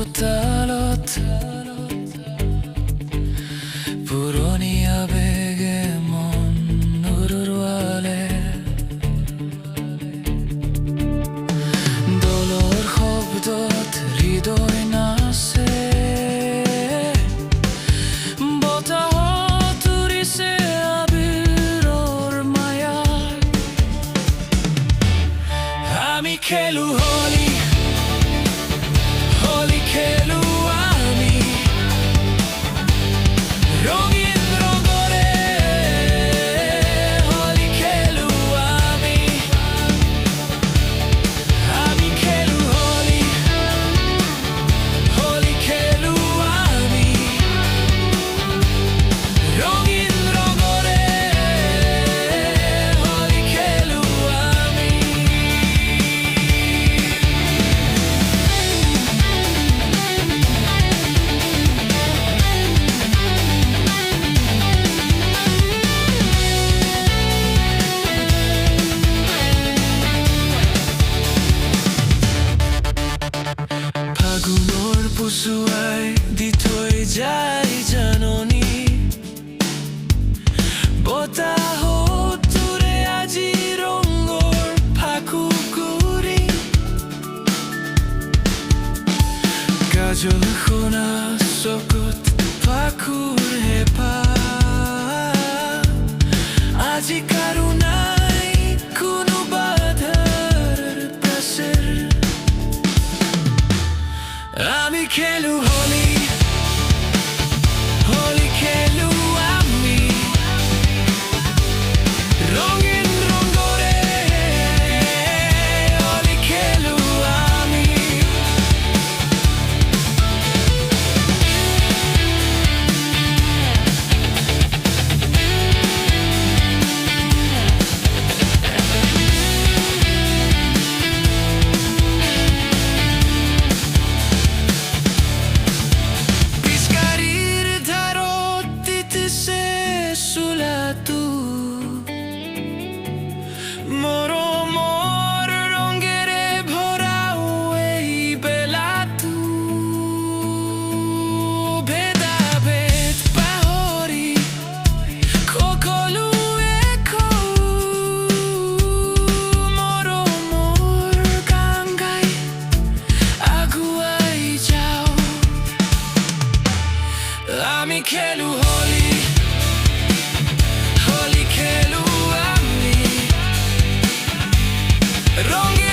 চোতালত পুৰণি আবেগে মন নুৰুৱালে দোলৰ শব্দত হৃদয় নাচে বতাহত উৰিছে আবিৰৰ মায়াত আমি খেলো হোলি হোলি খেলো আমি ৰঙীন ৰঙৰে হোলি খেলো আমি আমি খেলো হোলি হোলি খেলো আমি ৰঙীন ৰঙৰে হোলি খেলো আমি ফাগুনৰ পুচুৱাই দি থৈ যায় জাননী বতাহত উৰে আজি ৰঙৰ ফাকুকুৰি কাজল শুনা চকুত ফাকুৰ হেঁপাহ আজি কাৰো নাই কোনো বাধাৰ প্ৰেছাৰ আমি খেলো হোলি হোলি খেলো আমি ৰঙীন ৰঙৰে হোলি খেলো আমি পিচকাৰীৰ ধাৰত তিতিছে চোলাটো মৰমৰ ৰঙেৰে ভৰাও এই বেলাটো ভেদাভেদ পাহৰি সকলোৱে মৰমৰ গান গাই আগুৱাই যাওঁ আমি খেলো হোলি হোলি খেলো আমি ৰঙীন